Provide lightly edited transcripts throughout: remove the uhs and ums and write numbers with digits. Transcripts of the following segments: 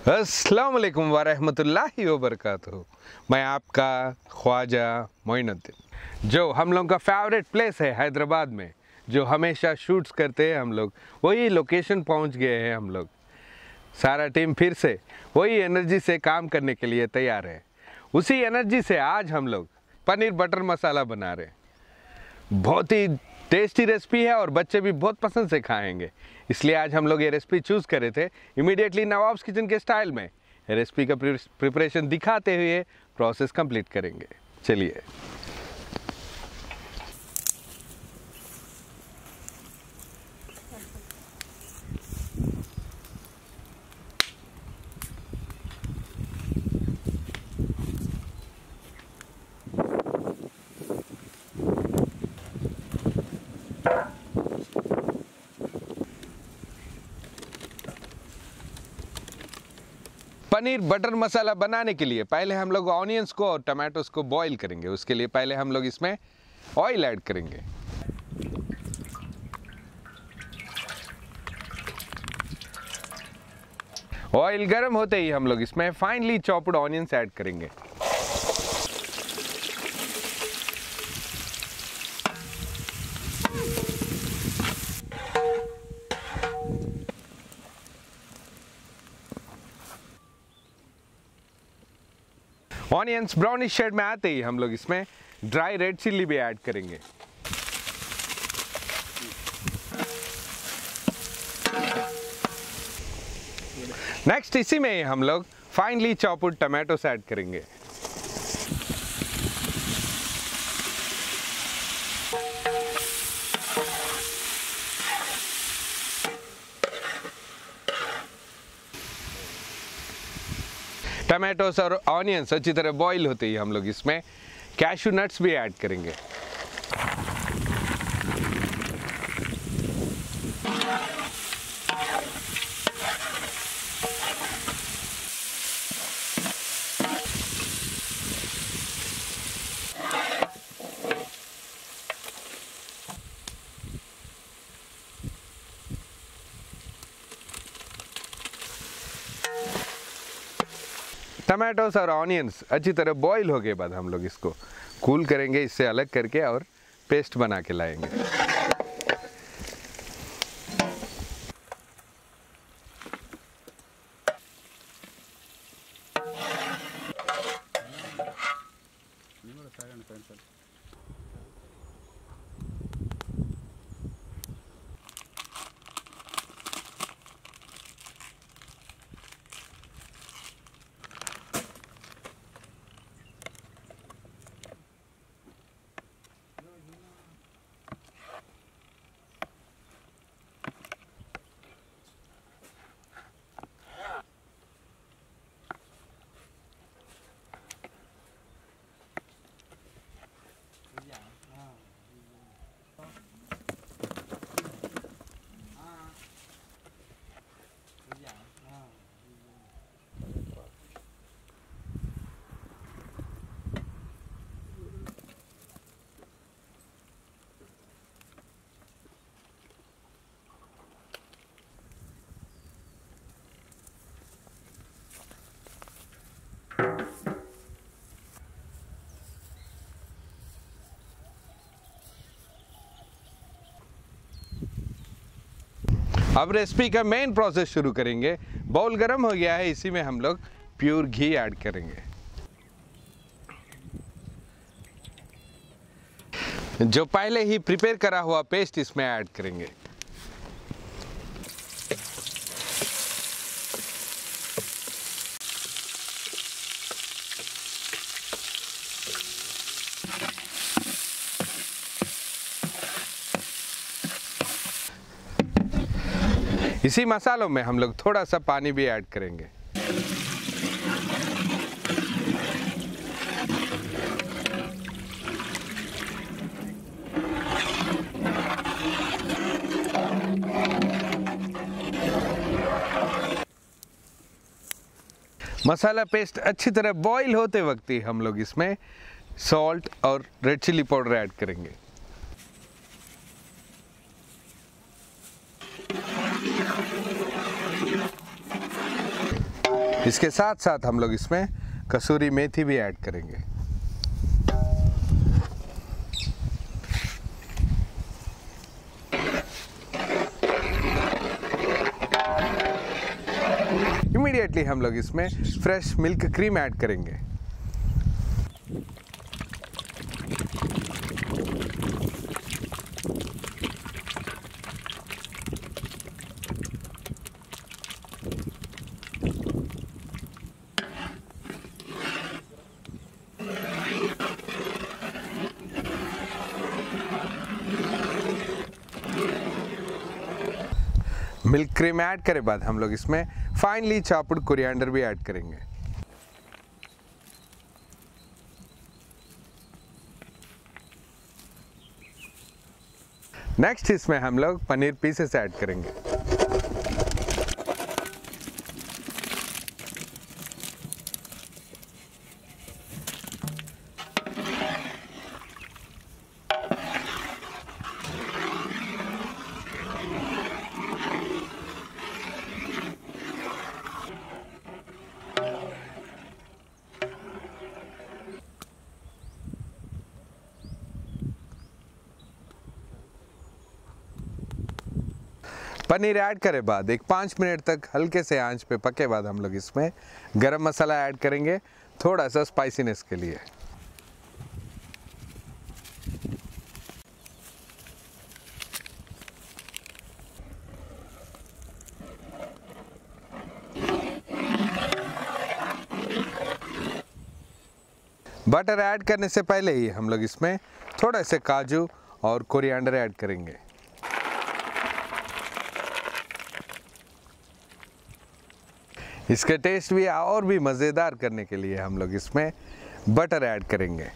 अस्सलाम वालेकुम वरहमतुल्लाहि वबरकातुहू। मैं आपका ख्वाजा मोइनुद्दीन। जो हम लोग का फेवरेट प्लेस है हैदराबाद में, जो हमेशा शूट्स करते हैं हम लोग, वही लोकेशन पहुंच गए हैं हम लोग। सारा टीम फिर से वही एनर्जी से काम करने के लिए तैयार है। उसी एनर्जी से आज हम लोग पनीर बटर मसाला बना रहे हैं। बहुत ही टेस्टी रेसिपी है और बच्चे भी बहुत पसंद से खाएंगे, इसलिए आज हम लोग ये रेसिपी चूज़ करे थे। इमीडिएटली नवाब्स किचन के स्टाइल में रेसिपी का प्रिपरेशन दिखाते हुए प्रोसेस कंप्लीट करेंगे। चलिए। पनीर बटर मसाला बनाने के लिए पहले हम लोग ऑनियंस को और टमाटोस को बॉईल करेंगे। उसके लिए पहले हम लोग इसमें ऑयल ऐड करेंगे। ऑयल गर्म होते ही हम लोग इसमें फाइनली चॉप्ड ऑनियंस ऐड करेंगे। ऑनियंस ब्राउनिश शेड में आते ही हम लोग इसमें ड्राई रेड चिल्ली भी ऐड करेंगे। नेक्स्ट इसी में हम लोग फाइनली चॉप्ड टमाटोस ऐड करेंगे। टमाटोस और ऑनियंस अच्छी तरह बॉईल होते ही हम लोग इसमें कैशू नट्स भी ऐड करेंगे। टमाटोस और ऑनियंस अच्छी तरह बॉईल हो के बाद हम लोग इसको कूल करेंगे, इससे अलग करके और पेस्ट बना के लाएंगे। अब रेसिपी का मेन प्रोसेस शुरू करेंगे। बाउल गर्म हो गया है, इसी में हम लोग प्योर घी ऐड करेंगे। जो पहले ही प्रिपेयर करा हुआ पेस्ट इसमें ऐड करेंगे। इसी मसालों में हम लोग थोड़ा सा पानी भी ऐड करेंगे। मसाला पेस्ट अच्छी तरह बॉईल होते वक्त ही हम लोग इसमें सॉल्ट और रेड चिल्ली पाउडर ऐड करेंगे। इसके साथ साथ हम लोग इसमें कसूरी मेथी भी ऐड करेंगे। इमीडिएटली हम लोग इसमें फ्रेश मिल्क क्रीम ऐड करेंगे। मिल्क क्रीम ऐड करे बाद हम लोग इसमें फाइनली चॉप्ड कोरिएंडर भी ऐड करेंगे। नेक्स्ट इसमें हम लोग पनीर पीसेस ऐड करेंगे। पनीर ऐड करे बाद एक 5 मिनट तक हल्के से आंच पे पके बाद हम लोग इसमें गरम मसाला ऐड करेंगे, थोड़ा सा स्पाइसीनेस के लिए। बटर ऐड करने से पहले ही हम लोग इसमें थोड़ा से काजू और कोरिएंडर ऐड करेंगे। इसके टेस्ट भी और भी मज़ेदार करने के लिए हम लोग इसमें बटर ऐड करेंगे।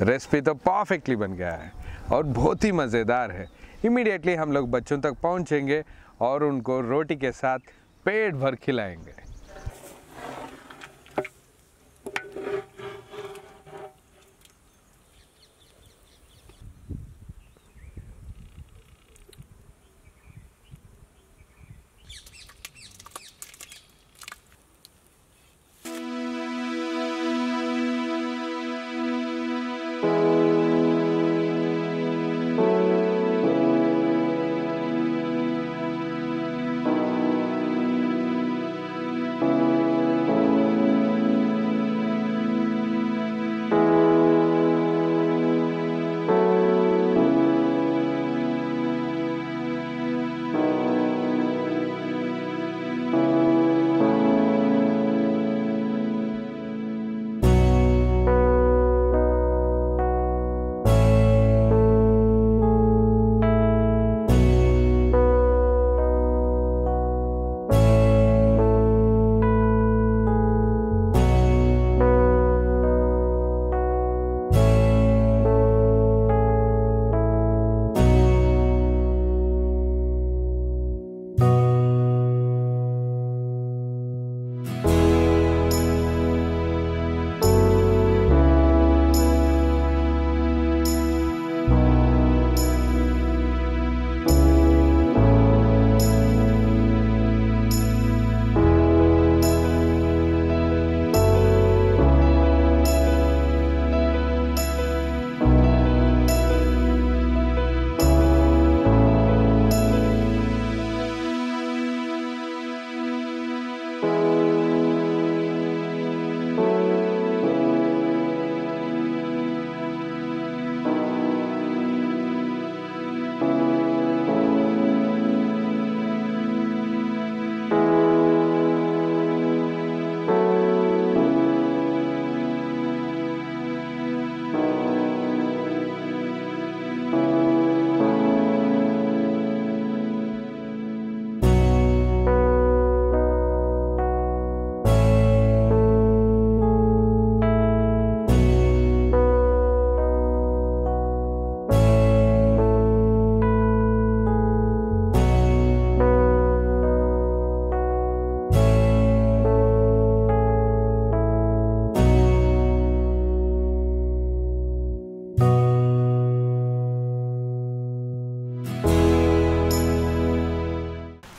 रेसिपी तो परफेक्टली बन गया है और बहुत ही मज़ेदार है। इमीडिएटली हम लोग बच्चों तक पहुंचेंगे और उनको रोटी के साथ पेट भर खिलाएंगे।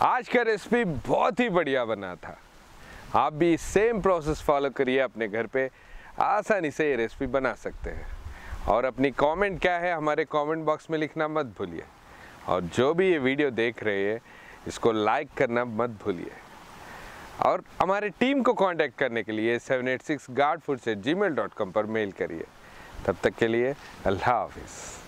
आज का रेसिपी बहुत ही बढ़िया बना था। आप भी सेम प्रोसेस फॉलो करिए, अपने घर पे आसानी से ये रेसिपी बना सकते हैं। और अपनी कमेंट क्या है हमारे कमेंट बॉक्स में लिखना मत भूलिए। और जो भी ये वीडियो देख रहे हैं इसको लाइक करना मत भूलिए। और हमारे टीम को कांटेक्ट करने के लिए 786guardfoods@gmail.com पर मेल करिए। तब तक के लिए अल्लाह हाफिज़।